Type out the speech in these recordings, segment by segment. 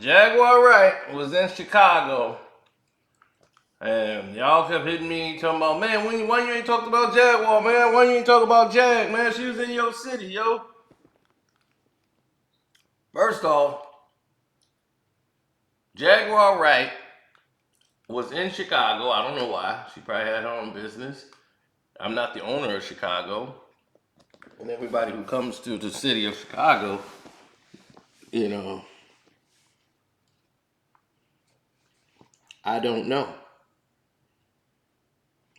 Jaguar Wright was in Chicago, and y'all kept hitting me talking about, man, why you ain't talked about Jaguar, man? Why you ain't talk about Jag, man? She was in your city, yo. First off, Jaguar Wright was in Chicago. I don't know why. She probably had her own business. I'm not the owner of Chicago, and everybody who comes to the city of Chicago, you know, I don't know.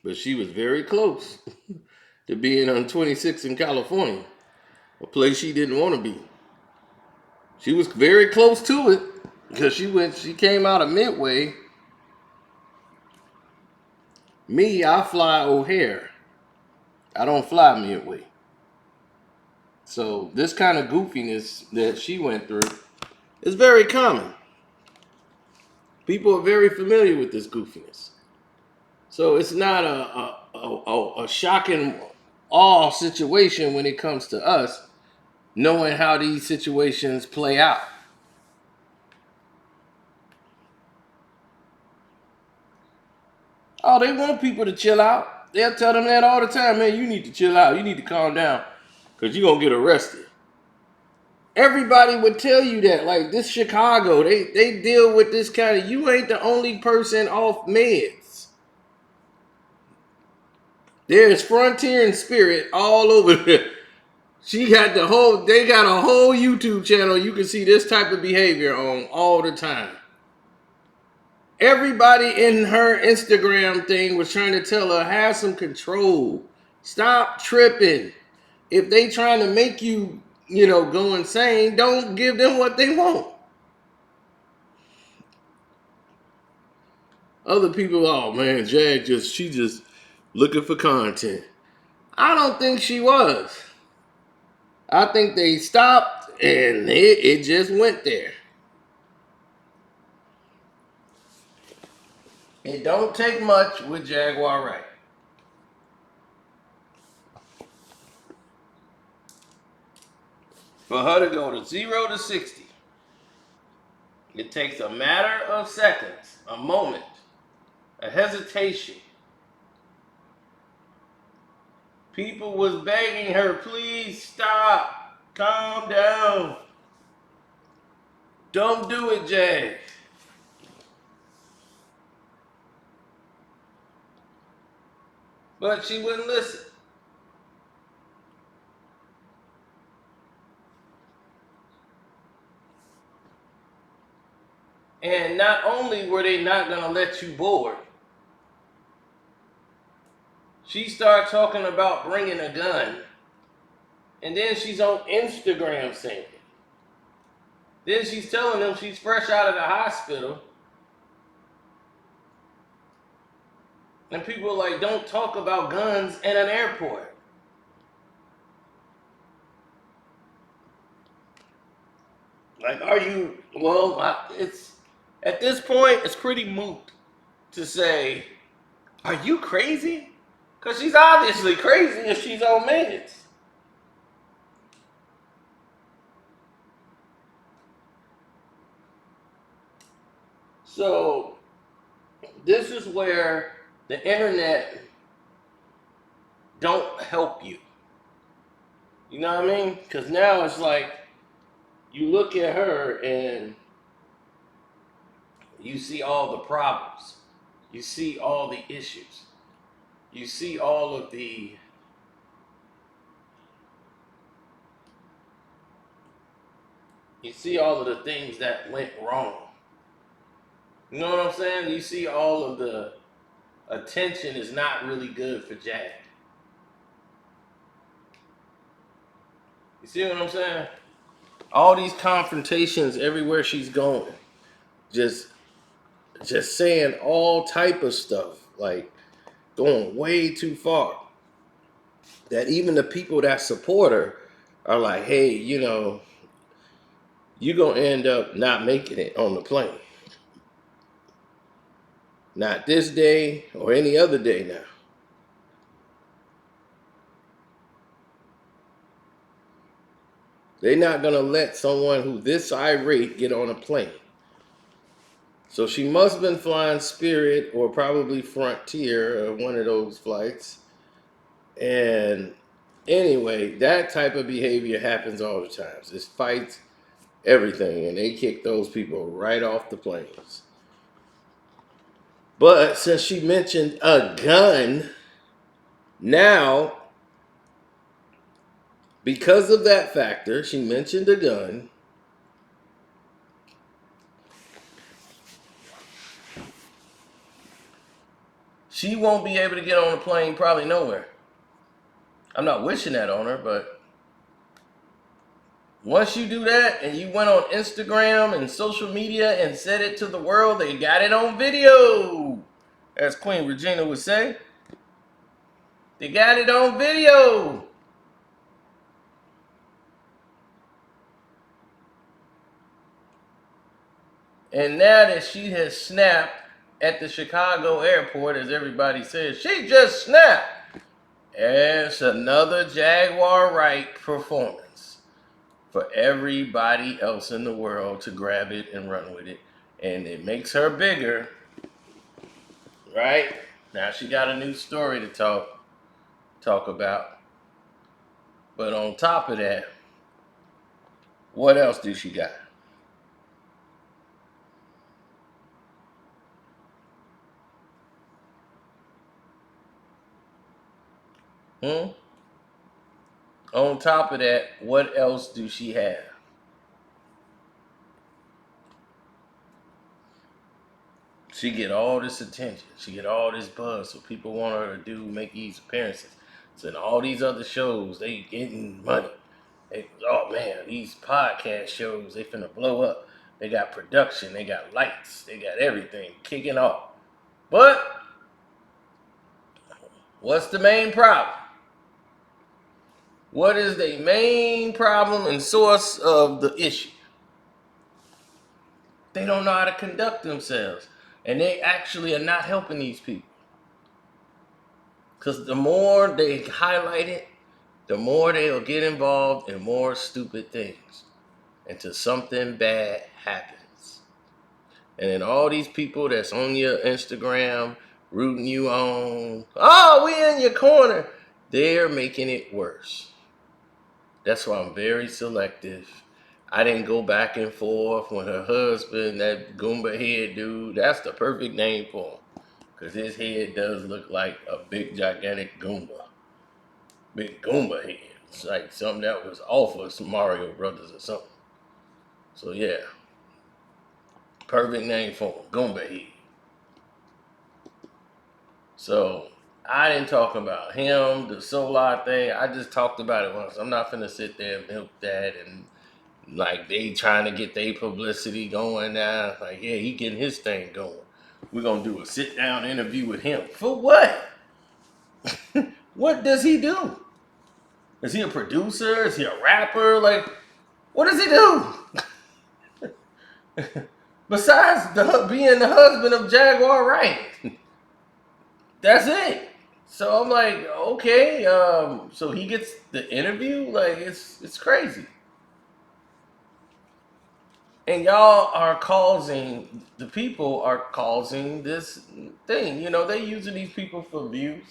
But she was very close to being on 26 in California, a place she didn't want to be. She was very close to it because she came out of Midway. Me, I fly O'Hare. I don't fly Midway. So this kind of goofiness that she went through is very common. People are very familiar with this goofiness. So it's not a shocking awe situation when it comes to us knowing how these situations play out. Oh, they want people to chill out. They'll tell them that all the time, man. You need to chill out. You need to calm down because you're going to get arrested. Everybody would tell you that. Like this Chicago, they deal with this kind of, you ain't the only person off meds. There's Frontier and Spirit all over there. They got a whole YouTube channel you can see this type of behavior on all the time. Everybody in her Instagram thing was trying to tell her, have some control. Stop tripping. If they trying to make you, go insane, don't give them what they want. Other people, oh man, she just looking for content. I don't think she was. I think they stopped and it just went there. It don't take much with Jaguar Wright. For her to go to 0 to 60, it takes a matter of seconds, a moment, a hesitation. People was begging her, please stop, calm down. Don't do it, Jag. But she wouldn't listen. And not only were they not going to let you board, she started talking about bringing a gun. And then she's on Instagram saying it. Then she's telling them she's fresh out of the hospital. And people are like, don't talk about guns in an airport. Like, it's, at this point, it's pretty moot to say, are you crazy? Because she's obviously crazy if she's on meds. So, this is where the internet don't help you. You know what I mean? Because now it's like, you look at her and you see all the problems. You see all the issues. You see all of the things that went wrong. You know what I'm saying? You see all of the attention is not really good for Jag. You see what I'm saying? All these confrontations everywhere she's going. Just saying all type of stuff. Like going way too far. That even the people that support her are like, hey, you're going to end up not making it on the plane. Not this day or any other day now. They're not going to let someone who this irate get on a plane. So she must have been flying Spirit or probably Frontier or one of those flights. And anyway, that type of behavior happens all the time. It's fights, everything, and they kick those people right off the planes. But since she mentioned a gun, now because of that factor, she mentioned a gun. She won't be able to get on a plane probably nowhere. I'm not wishing that on her, but once you do that and you went on Instagram and social media and said it to the world, they got it on video. As Queen Regina would say, they got it on video. And now that she has snapped at the Chicago airport, as everybody says, she just snapped. It's another Jaguar Wright performance for everybody else in the world to grab it and run with it. And it makes her bigger, right? Now she got a new story to talk about. But on top of that, what else do she got? Hmm? On top of that, what else do she have? She get all this attention. She get all this buzz. So people want her to make these appearances. So in all these other shows, they getting money. Oh man, these podcast shows, they finna blow up. They got production, they got lights, they got everything kicking off. But what's the main problem? What is the main problem and source of the issue? They don't know how to conduct themselves. And they actually are not helping these people. Because the more they highlight it, the more they'll get involved in more stupid things until something bad happens. And then all these people that's on your Instagram rooting you on, oh, we in your corner, they're making it worse. That's why I'm very selective. I didn't go back and forth when her husband, that Goomba head dude, that's the perfect name for him. Because his head does look like a big, gigantic Goomba. Big Goomba head. It's like something that was off of some Mario Brothers or something. So yeah, perfect name for him, Goomba head. So I didn't talk about him, the Solar thing. I just talked about it once. I'm not finna sit there and milk that and like they trying to get their publicity going now. Like, yeah, he getting his thing going. We're gonna do a sit down interview with him. For what? What does he do? Is he a producer? Is he a rapper? Like, what does he do? Besides being the husband of Jaguar Wright. That's it. So I'm like, okay, so he gets the interview? Like, it's crazy. And y'all are causing, the people are causing this thing. You know, they using these people for views.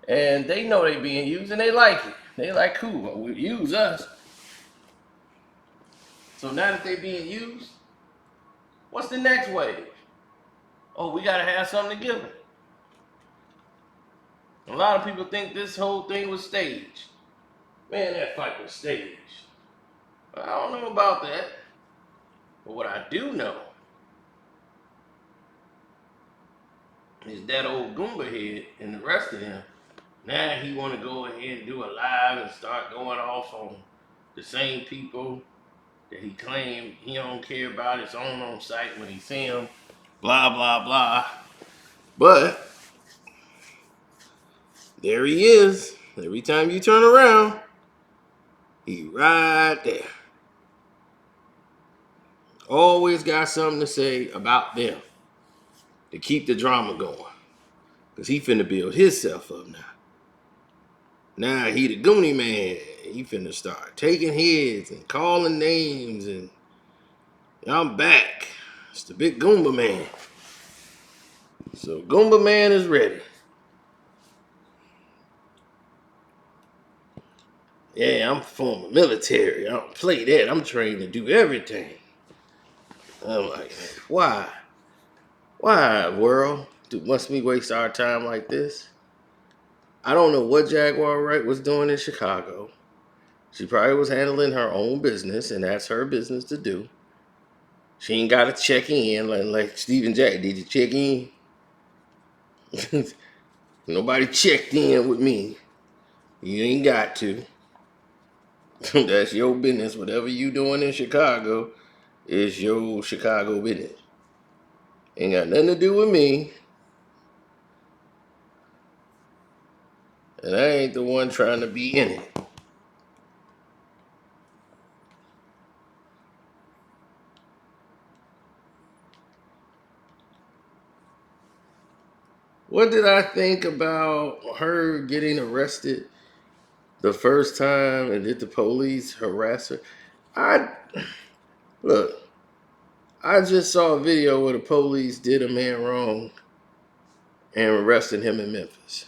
And they know they being used and they like it. They like, cool, use us. So now that they being used, what's the next wave? Oh, we gotta have something to give them. A lot of people think this whole thing was staged. Man, that fight was staged. I don't know about that. But what I do know is that old Goomba head and the rest of them, now he want to go ahead and do a live and start going off on the same people that he claimed he don't care about his own on site when he see him. Blah, blah, blah. But there he is. Every time you turn around, he right there. Always got something to say about them to keep the drama going. Because he finna build himself up now. Now he the Goonie man. He finna start taking heads and calling names and I'm back. It's the big Goomba Man. So Goomba Man is ready. Yeah, I'm former military. I don't play that. I'm trained to do everything. I'm like, why? Why, world? Must we waste our time like this? I don't know what Jaguar Wright was doing in Chicago. She probably was handling her own business, and that's her business to do. She ain't got to check in like Stephen Jack. Did you check in? Nobody checked in with me. You ain't got to. That's your business. Whatever you doing in Chicago is your Chicago business. Ain't got nothing to do with me. And I ain't the one trying to be in it. What did I think about her getting arrested the first time, and did the police harass her? I look, I just saw a video where the police did a man wrong and arrested him in Memphis.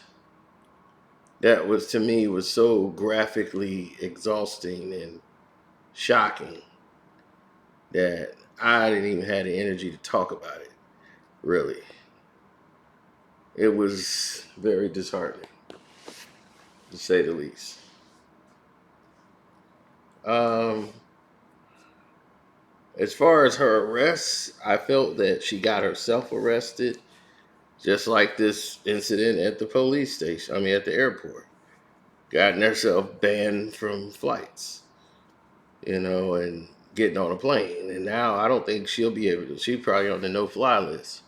That was, to me, was so graphically exhausting and shocking that I didn't even have the energy to talk about it. Really, it was very disheartening, to say the least. Um, as far as her arrest, I felt that she got herself arrested, just like this incident at the police station. I mean, at the airport, gotten herself banned from flights, and getting on a plane. And now I don't think she'll be able to. She's probably on the no-fly list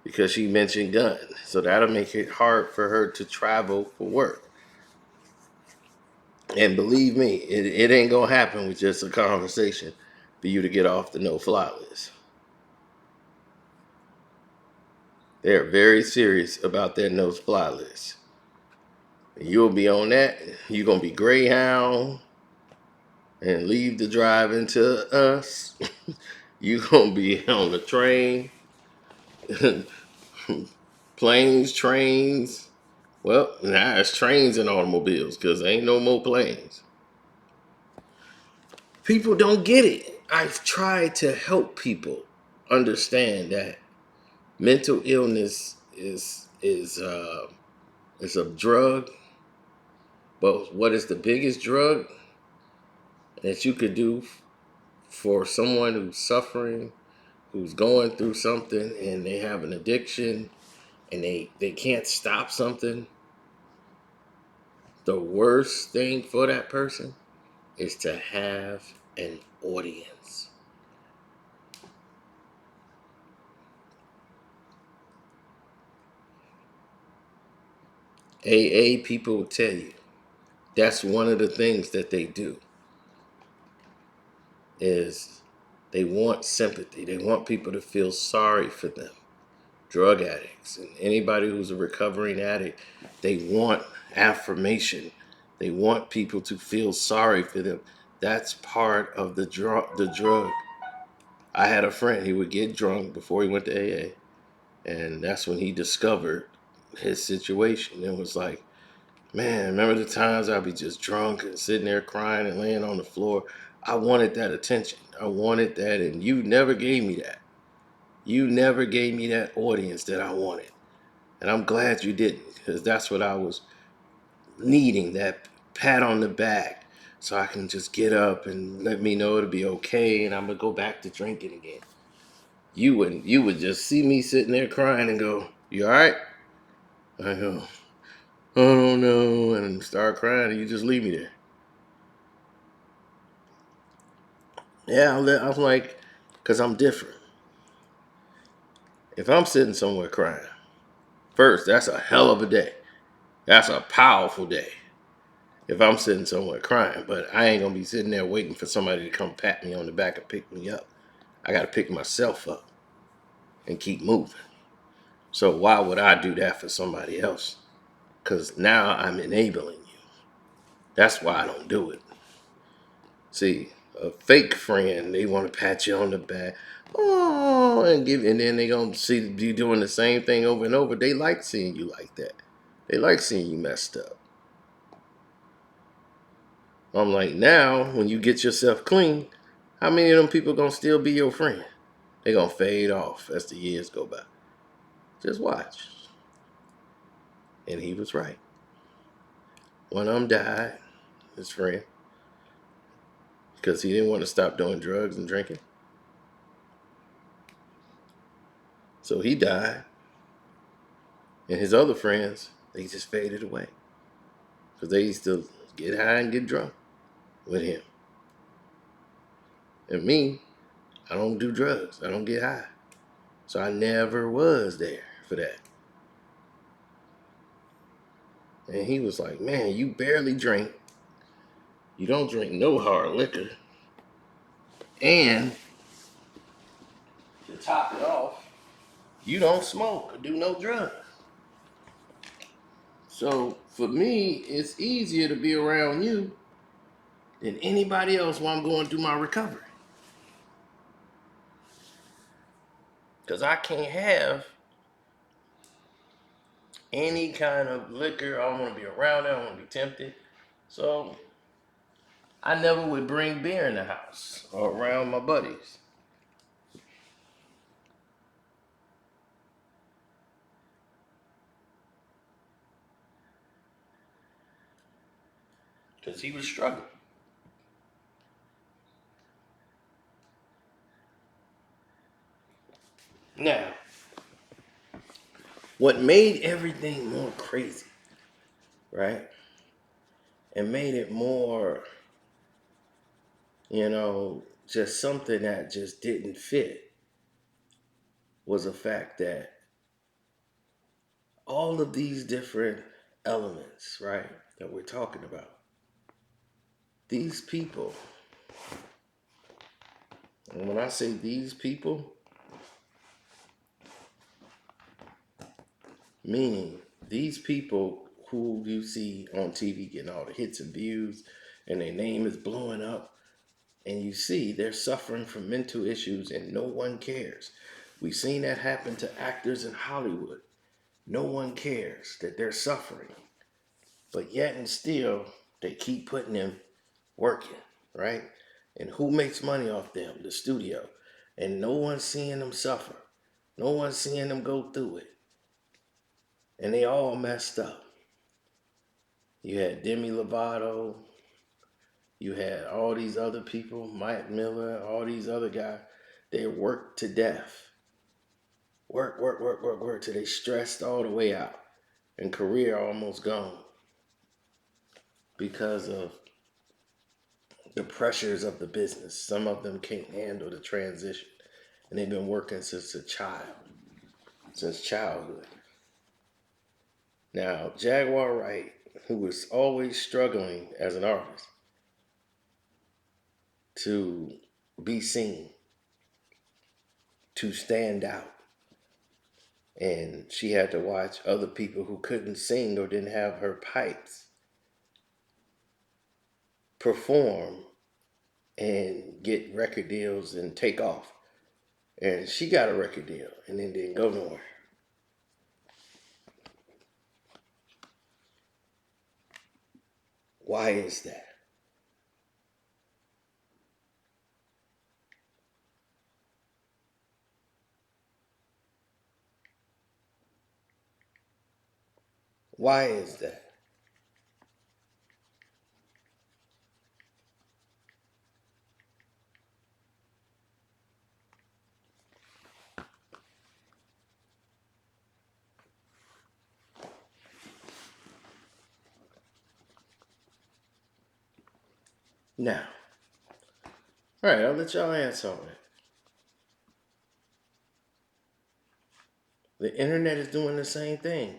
because she mentioned guns. So that'll make it hard for her to travel for work. And believe me, it ain't gonna happen with just a conversation for you to get off the no-fly list. They're very serious about that no-fly list. You'll be on that. You're gonna be Greyhound and leave the driving to us. You're gonna be on the train, planes, trains. Well, now it's trains and automobiles because there ain't no more planes. People don't get it. I've tried to help people understand that mental illness is a drug, but what is the biggest drug that you could do for someone who's suffering, who's going through something, and they have an addiction, and they can't stop something? The worst thing for that person is to have an audience. AA people will tell you that's one of the things that they do is they want sympathy. They want people to feel sorry for them. Drug addicts and anybody who's a recovering addict, they want affirmation. They want people to feel sorry for them. That's part of the drug. I had a friend, he would get drunk before he went to AA, and that's when he discovered his situation. It was like, man, remember the times I'd be just drunk and sitting there crying and laying on the floor? I wanted that attention. I wanted that, and you never gave me that. You never gave me that audience that I wanted. And I'm glad you didn't, because that's what I was needing, that pat on the back, so I can just get up and let me know it'll be okay, and I'm going to go back to drinking again. You would just see me sitting there crying and go, you all right? I go, oh no, and start crying, and you just leave me there. Yeah, I'm like, because I'm different. If I'm sitting somewhere crying, first, that's a hell of a day. That's a powerful day. If I'm sitting somewhere crying, but I ain't gonna be sitting there waiting for somebody to come pat me on the back and pick me up. I gotta pick myself up and keep moving. So why would I do that for somebody else? Because now I'm enabling you. That's why I don't do it. See, a fake friend, they want to pat you on the back. Oh, and then they gonna see you doing the same thing over and over. They like seeing you like that. They like seeing you messed up. I'm like, now when you get yourself clean, how many of them people gonna still be your friend? They gonna fade off as the years go by. Just watch. And he was right. One of them died, his friend, because he didn't want to stop doing drugs and drinking. So he died. And his other friends, they just faded away. Because they used to get high and get drunk with him. And me, I don't do drugs. I don't get high. So I never was there for that. And he was like, man, you barely drink. You don't drink no hard liquor. And to top it off, you don't smoke or do no drugs. So for me, it's easier to be around you than anybody else while I'm going through my recovery. Because I can't have any kind of liquor. I don't want to be around it. I don't want to be tempted. So I never would bring beer in the house or around my buddies. Because he was struggling. Now, what made everything more crazy, right? And made it more, just something that just didn't fit was the fact that all of these different elements, right, that we're talking about, these people, and when I say these people, meaning these people who you see on TV getting all the hits and views and their name is blowing up, and you see they're suffering from mental issues and no one cares. We've seen that happen to actors in Hollywood. No one cares that they're suffering. But yet and still, they keep putting them working, right? And who makes money off them? The studio. And no one's seeing them suffer. No one's seeing them go through it. And they all messed up. You had Demi Lovato. You had all these other people, Mike Miller, all these other guys. They worked to death. Work, till they stressed all the way out. And career almost gone. Because of the pressures of the business. Some of them can't handle the transition. And they've been working since childhood. Now, Jaguar Wright, who was always struggling as an artist to be seen, to stand out. And she had to watch other people who couldn't sing or didn't have her pipes perform and get record deals and take off. And she got a record deal and then didn't go nowhere. Why is that? Why is that? Now, all right, I'll let y'all answer on it. The internet is doing the same thing.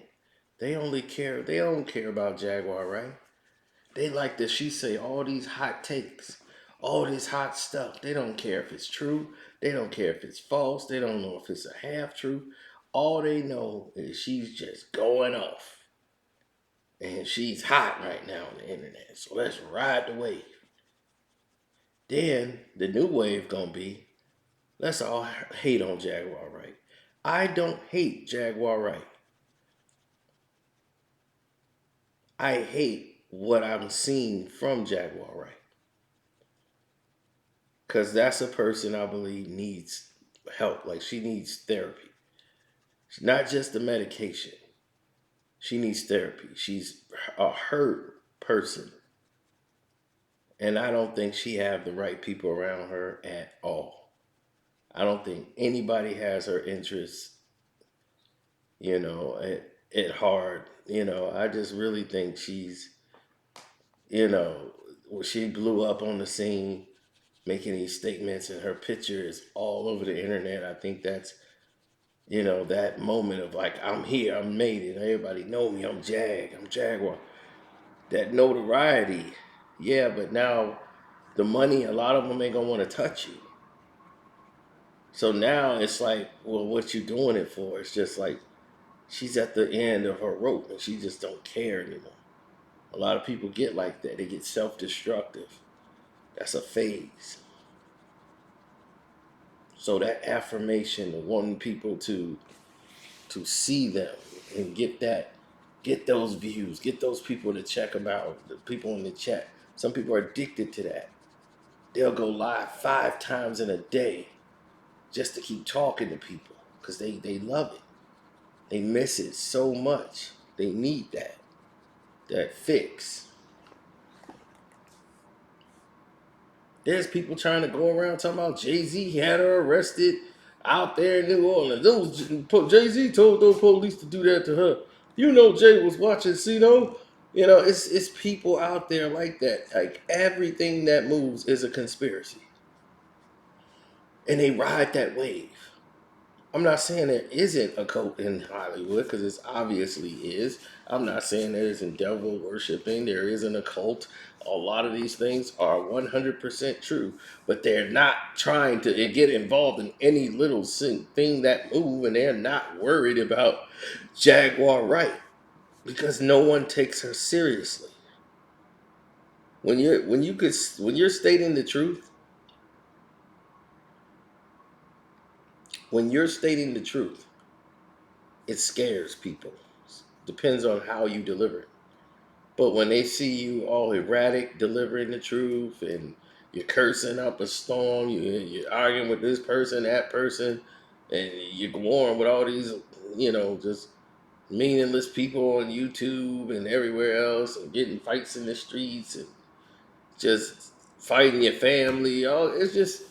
They don't care about Jaguar, right? They like that she say all these hot takes, all this hot stuff. They don't care if it's true. They don't care if it's false. They don't know if it's a half truth. All they know is she's just going off. And she's hot right now on the internet. So let's ride the wave. Then the new wave gonna be Let's all hate on Jaguar Wright. I don't hate Jaguar Wright. I hate what I'm seeing from Jaguar Wright. Because that's a person I believe needs help. Like, she needs therapy. Not just the medication. She needs therapy. She's a hurt person. And I don't think she have the right people around her at all. I don't think anybody has her interests, at heart. I just really think she's, when she blew up on the scene, making these statements, and her picture is all over the internet. I think that's, that moment of like, I'm here, I'm made it, everybody know me, I'm Jaguar. That notoriety, yeah, but now the money, a lot of them ain't gonna want to touch you. So now it's like, well, what you doing it for? It's just like she's at the end of her rope and she just don't care anymore. A lot of people get like that. They get self-destructive. That's a phase. So that affirmation of wanting people to see them and get those views, get those people to check them out, the people in the chat. Some people are addicted to that. They'll go live 5 times in a day just to keep talking to people because they love it. They miss it so much. They need that fix. There's people trying to go around talking about Jay-Z had her arrested out there in New Orleans. Jay-Z told those police to do that to her. Jay was watching CeeLo. It's people out there like that. Like, everything that moves is a conspiracy. And they ride that wave. I'm not saying there isn't a cult in Hollywood, because it obviously is. I'm not saying there isn't devil worshiping, there isn't a cult. A lot of these things are 100% true, but they're not trying to get involved in any little thing that move, and they're not worried about Jaguar Wright because no one takes her seriously. When you're stating the truth, when you're stating the truth, it scares people. Depends on how you deliver it. But when they see you all erratic delivering the truth, and you're cursing up a storm, you're arguing with this person, that person, and you're going with all these, just meaningless people on YouTube and everywhere else, and getting fights in the streets, and just fighting your family. It's just,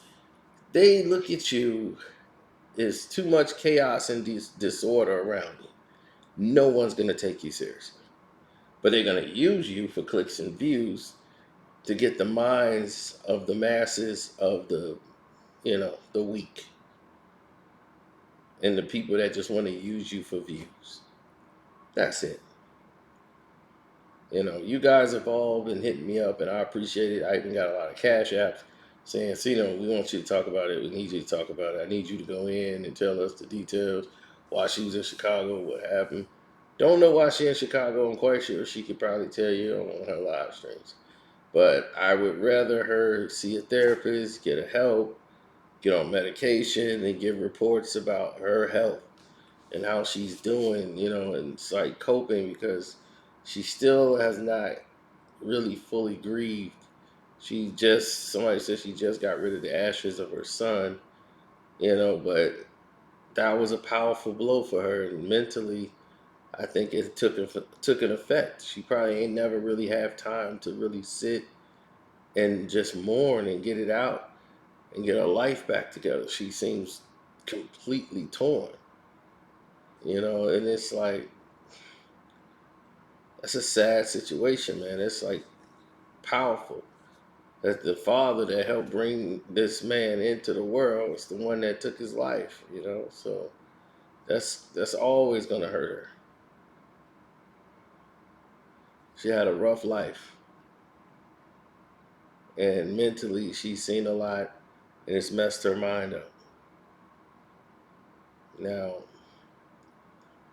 they look at you as too much chaos and disorder around you. No one's going to take you seriously. But they're going to use you for clicks and views to get the minds of the masses of the weak, and the people that just want to use you for views. That's it. You guys have all been hitting me up, and I appreciate it. I even got a lot of cash apps saying, we want you to talk about it. We need you to talk about it. I need you to go in and tell us the details, why she was in Chicago, what happened. Don't know why she's in Chicago. I'm quite sure she could probably tell you on her live streams. But I would rather her see a therapist, get a help, get on medication, and give reports about her health and how she's doing, and it's like coping, because she still has not really fully grieved. Somebody said she just got rid of the ashes of her son, but that was a powerful blow for her. And mentally, I think it took an effect. She probably ain't never really have time to really sit and just mourn and get it out and get her life back together. She seems completely torn, and it's like, that's a sad situation, man. It's like powerful that the father that helped bring this man into the world is the one that took his life, so that's always gonna hurt her. She had a rough life, and mentally she's seen a lot, and it's messed her mind up. Now,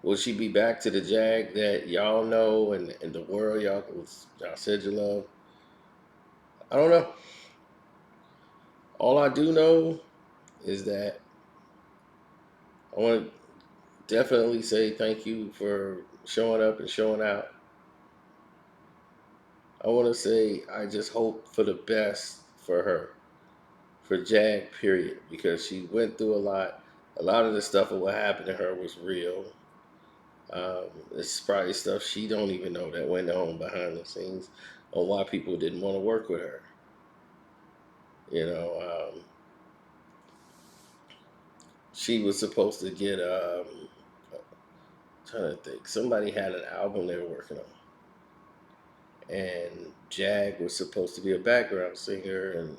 will she be back to the Jag that y'all know, and the world y'all said you love? I don't know. All I do know is that I want to definitely say thank you for showing up and showing out. I want to say I just hope for the best for her, for Jag, period, because she went through a lot. A lot of the stuff of what happened to her was real. It's probably stuff she don't even know that went on behind the scenes on why people didn't want to work with her. You know, she was supposed to get. Trying to think, somebody had an album they were working on, and Jag was supposed to be a background singer, and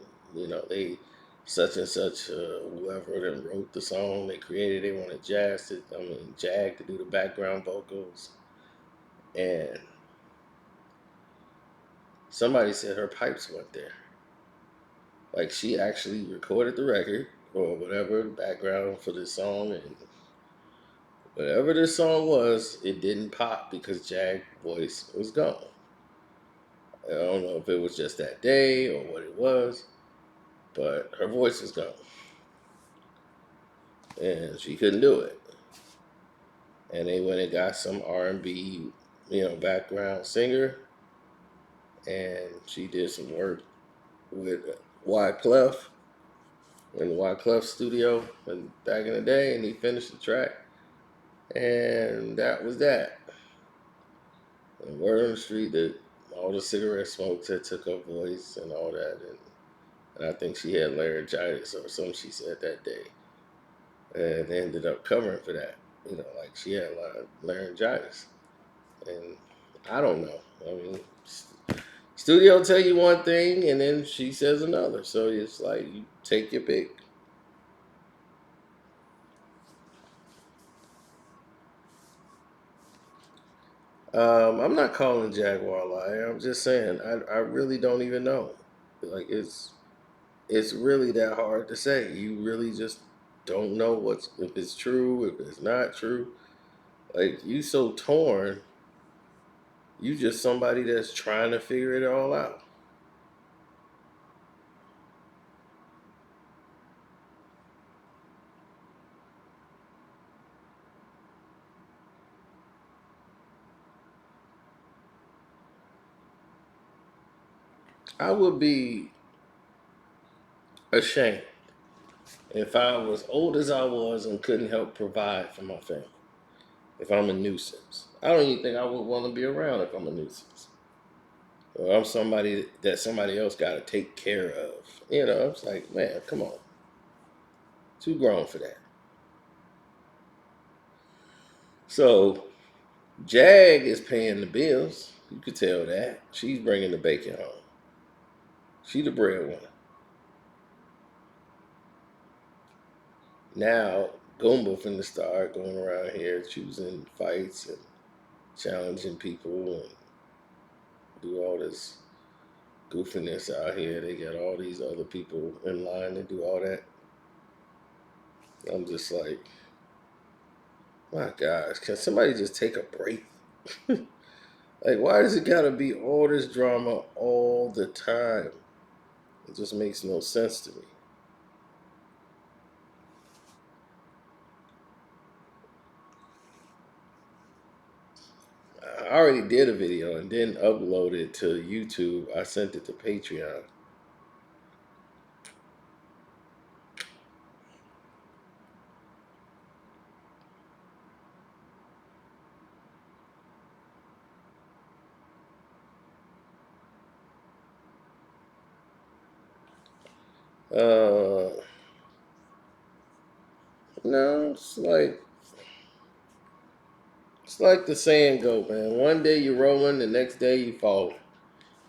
they such and such whoever then wrote the song they created, they wanted Jag to do the background vocals, and somebody said her pipes went there. Like she actually recorded the record or whatever the background for this song, and whatever this song was, it didn't pop because Jag's voice was gone. I don't know if it was just that day or what it was, but her voice was gone, and she couldn't do it. And they went and got some R&B, background singer, and she did some work with Wyclef in the Wyclef studio and back in the day, and he finished the track, and that was that. And word on the street that all the cigarette smokes had took her voice and all that, and I think she had laryngitis or something she said that day, and they ended up covering for that. Like she had a lot of laryngitis, and I don't know. I mean, studio tell you one thing, and then she says another. So it's like you take your pick. I'm not calling Jaguar a liar. I'm just saying I really don't even know. Like it's really that hard to say. You really just don't know if it's true, if it's not true. Like you so torn. You just somebody that's trying to figure it all out. I would be ashamed if I was old as I was and couldn't help provide for my family. If I'm a nuisance, I don't even think I would want to be around if I'm a nuisance. Or I'm somebody that somebody else got to take care of. It's like, man, come on, too grown for that. So Jag is paying the bills. You could tell that she's bringing the bacon home. She the breadwinner. Now Goomba finna start going around here choosing fights and challenging people and do all this goofiness out here. They got all these other people in line to do all that. I'm just like, my gosh, can somebody just take a break? Like, why does it gotta be all this drama all the time? It just makes no sense to me. I already did a video and then uploaded it to YouTube. I sent it to Patreon. Uh, no, it's like the saying go, man. One day you're rolling, the next day you fall.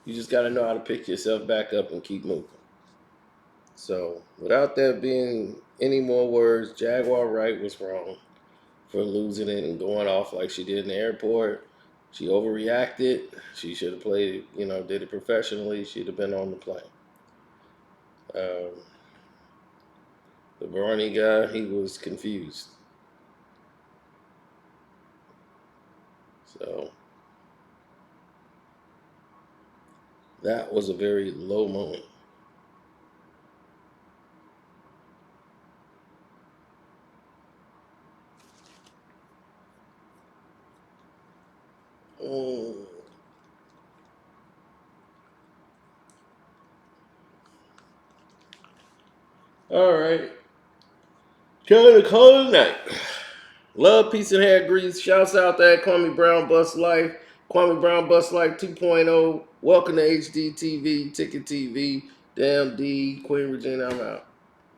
You just got to know how to pick yourself back up and keep moving. So, without there being any more words, Jaguar Wright was wrong for losing it and going off like she did in the airport. She overreacted. She should have played, did it professionally. She'd have been on the plane. Um, the Barney guy, he was confused. So, that was a very low moment. Mm. All right. Trying to call it a night. Love, peace, and hair grease. Shouts out that Kwame Brown Bus Life. Kwame Brown Bus Life 2.0. Welcome to HD TV, Ticket TV. Damn D, Queen Regina, I'm out.